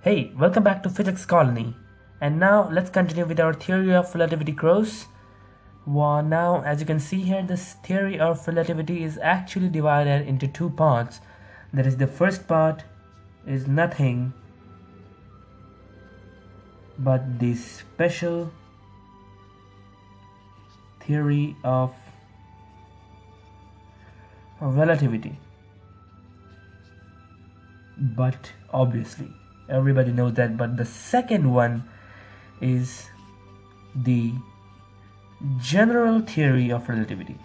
Hey, welcome back to Physics Colony. And now let's continue with our theory of relativity course. Well, now as you can see here, this theory of relativity is actually divided into two parts. That is, the first part is nothing but the special theory of relativity. But obviously everybody knows that, but the second one is the general theory of relativity.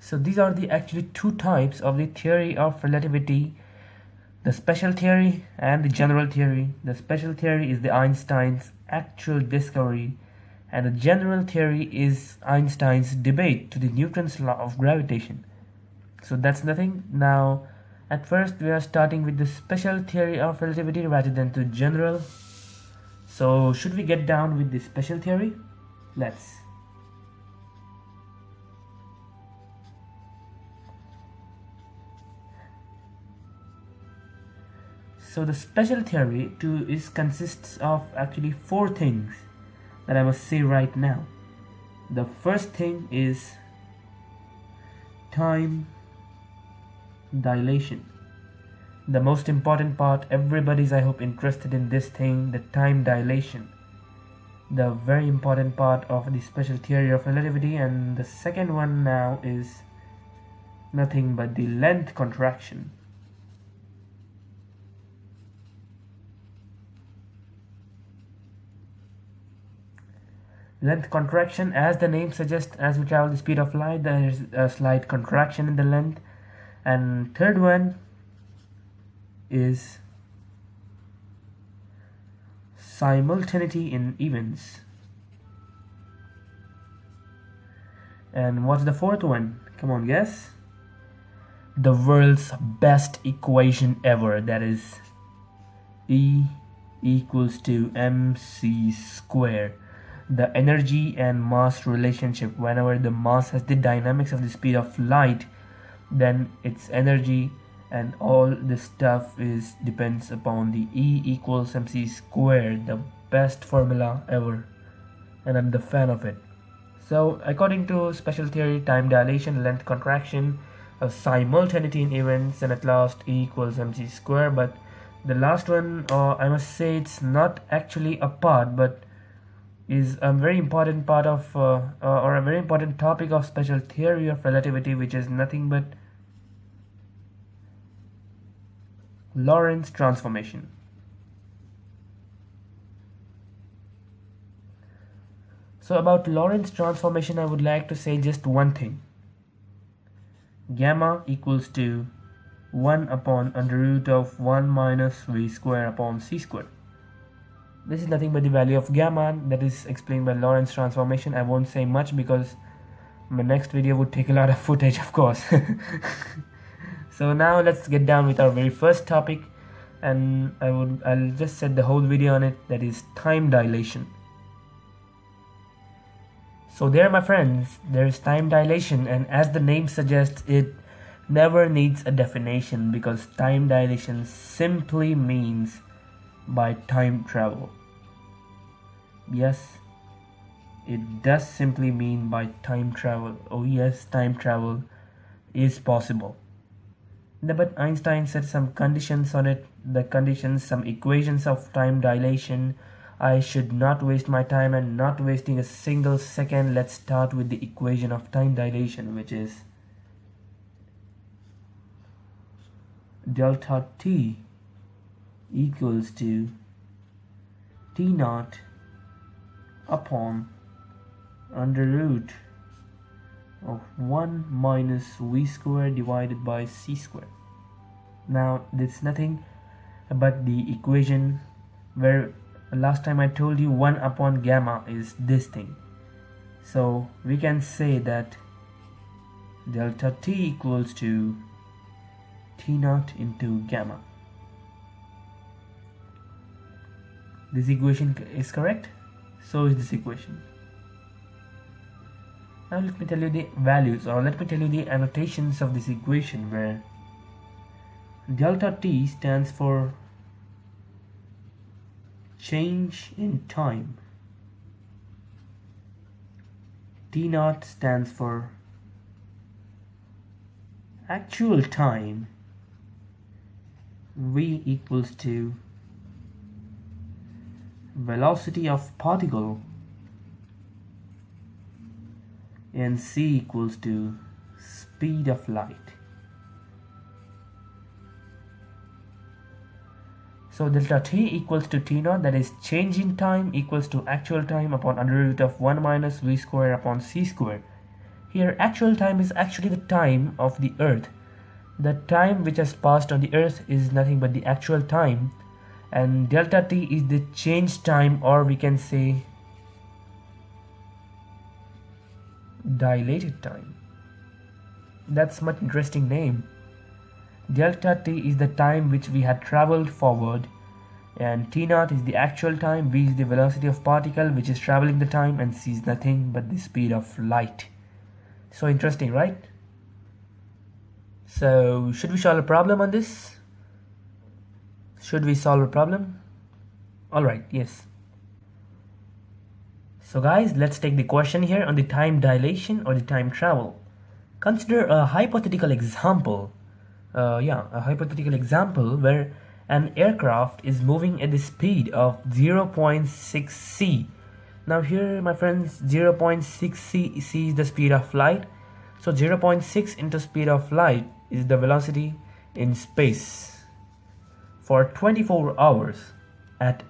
So these are the actually two types of the theory of relativity: the special theory and the general theory. The special theory is the Einstein's actual discovery, and the general theory is Einstein's debate to the Newton's law of gravitation. So that's nothing. Now, at first we are starting with the special theory of relativity rather than the general. So should we get down with the special theory? Let's. So the special theory consists of actually four things that I must say right now. The first thing is time dilation. The most important part, everybody's I hope interested in this thing, the time dilation. The very important part of the special theory of relativity. And the second one now is nothing but the length contraction. Length contraction, as the name suggests, as we travel the speed of light, there is a slight contraction in the length. And third one is simultaneity in events. And what's the fourth one? Come on, guess. The world's best equation ever, that is E equals to mc square. The energy and mass relationship. Whenever the mass has the dynamics of the speed of light, then its energy and all this stuff depends upon the E equals mc squared, the best formula ever, and I'm the fan of it. So according to special theory, time dilation, length contraction, simultaneity in events, and at last E equals mc squared. But the last one, I must say, it's not actually a part, but is a very important part of or a very important topic of special theory of relativity, which is nothing but Lorentz transformation. So about Lorentz transformation, I would like to say just one thing. Gamma equals to 1 upon under root of 1 minus v square upon c square. This is nothing but the value of gamma that is explained by Lorentz transformation. I won't say much because my next video would take a lot of footage, of course. So now let's get down with our very first topic, and I'll just set the whole video on it, that is time dilation. So there, my friends, there is time dilation, and as the name suggests, it never needs a definition, because time dilation simply means by time travel. Yes, it does simply mean by time travel. Oh yes, time travel is possible. But Einstein set some conditions on it, some equations of time dilation. I should not waste my time, and not wasting a single second, let's start with the equation of time dilation, which is delta t equals to t naught upon under root of 1 minus v square divided by c square. Now this is nothing but the equation where last time I told you 1 upon gamma is this thing. So we can say that delta t equals to t naught into gamma. This equation is correct. So is this equation. Now let me tell you the values, or let me tell you the annotations of this equation, where delta t stands for change in time, t naught stands for actual time, v equals to velocity of particle, and c equals to speed of light. So delta t equals to t naught, that is change in time, equals to actual time upon under root of 1 minus v square upon c square. Here actual time is actually the time of the earth. The time which has passed on the earth is nothing but the actual time, and delta t is the change time, or we can say dilated time. That's much interesting name. Delta t is the time which we had traveled forward, and t naught is the actual time, v is the velocity of particle which is traveling the time, and c is nothing but the speed of light. So interesting, right? So should we solve a problem on this? Should we solve a problem? Alright, yes. So guys, let's take the question here on the time dilation or the time travel. Consider a hypothetical example. A hypothetical example where an aircraft is moving at the speed of 0.6 c. Now here, my friends, 0.6 c is the speed of light. So 0.6 into speed of light is the velocity in space for 24 hours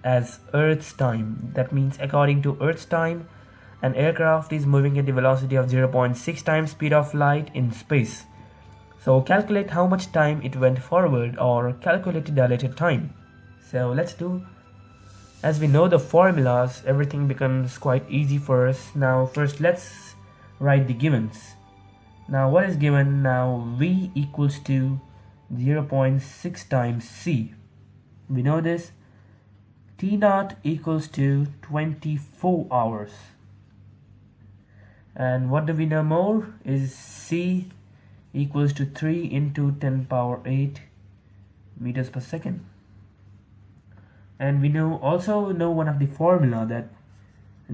as Earth's time. That means according to Earth's time, an aircraft is moving at the velocity of 0.6 times speed of light in space. So calculate how much time it went forward, or calculate the dilated time. So let's do, as we know the formulas, everything becomes quite easy for us. Now first let's write the givens. Now what is given? Now v equals to 0.6 times c. We know this. T naught equals to 24 hours. And what do we know more is c equals to 3 into 10 power 8 meters per second. And we also know one of the formula, that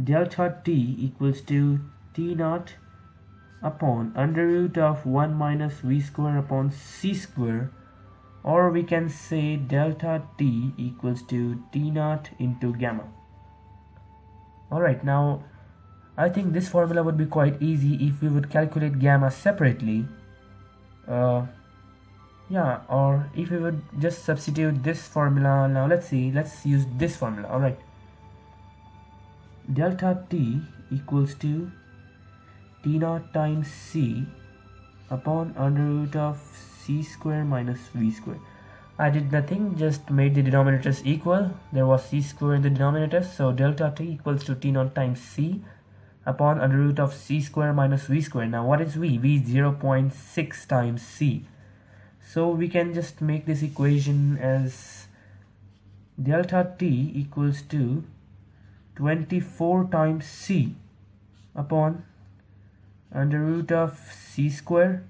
delta t equals to t naught upon under root of 1 minus v square upon c square, or we can say delta t equals to t naught into gamma. Alright, now I think this formula would be quite easy if we would calculate gamma separately. Or if we would just substitute this formula. Now let's use this formula. Alright, delta t equals to t naught times c upon under root of c square minus v square. I did nothing, just made the denominators equal. There was c square in the denominator, so delta t equals to t naught times c upon under root of c square minus v square. Now what is v? V is 0.6 times c. So we can just make this equation as delta t equals to 24 times c upon under root of c square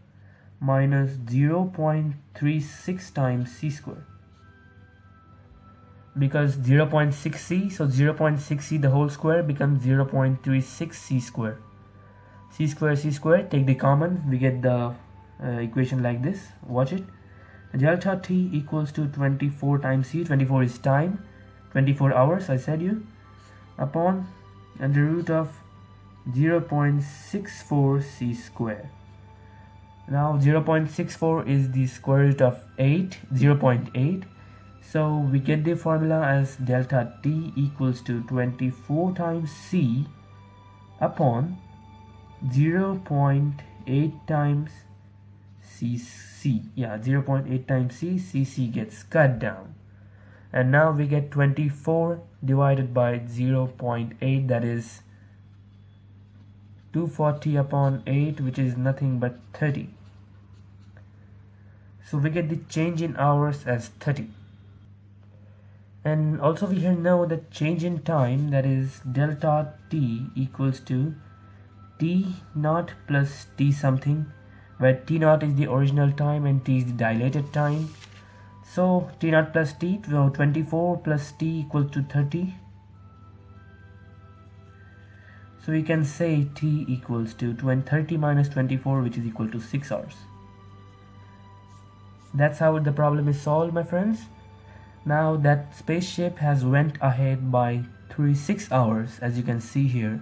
minus 0.36 times c square. Because 0.6c, so 0.6c the whole square becomes 0.36 c square. C square, take the common, we get the equation like this. Watch it. Delta t equals to 24 times c, 24 is time, 24 hours I said you, upon under root of 0.64 c square. Now 0.64 is the square root of 0.8. So we get the formula as delta t equals to 24 times c upon 0.8 times cc. 0.8 times cc gets cut down. And now we get 24 divided by 0.8, that is 240 upon 8, which is nothing but 30. So we get the change in hours as 30. And also we here know that change in time, that is delta t equals to t naught plus t something, where t naught is the original time and t is the dilated time. So t naught plus t, so 24 plus t equals to 30. So we can say t equals to 30 minus 24, which is equal to 6 hours. That's how the problem is solved, my friends. Now that spaceship has went ahead by 6 hours, as you can see here.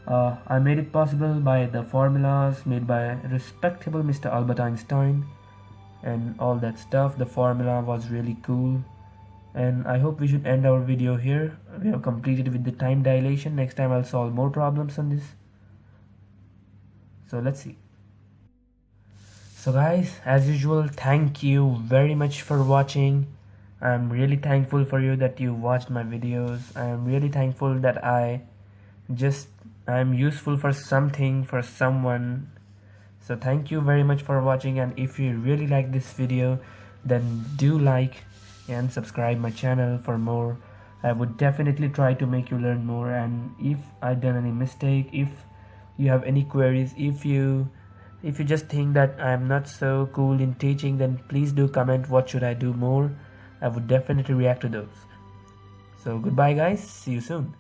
I made it possible by the formulas made by respectable Mr. Albert Einstein and all that stuff. The formula was really cool. And I hope we should end our video here. We have completed with the time dilation. Next time I'll solve more problems on this. So let's see. So guys, as usual, thank you very much for watching. I'm really thankful for you that you watched my videos. I'm really thankful that I'm useful for something, for someone. So thank you very much for watching, and if you really like this video, then do like and subscribe my channel for more. I would definitely try to make you learn more, and if I've done any mistake, if you have any queries, if you just think that I'm not so cool in teaching, then please do comment what should I do more. I would definitely react to those. So goodbye guys, see you soon.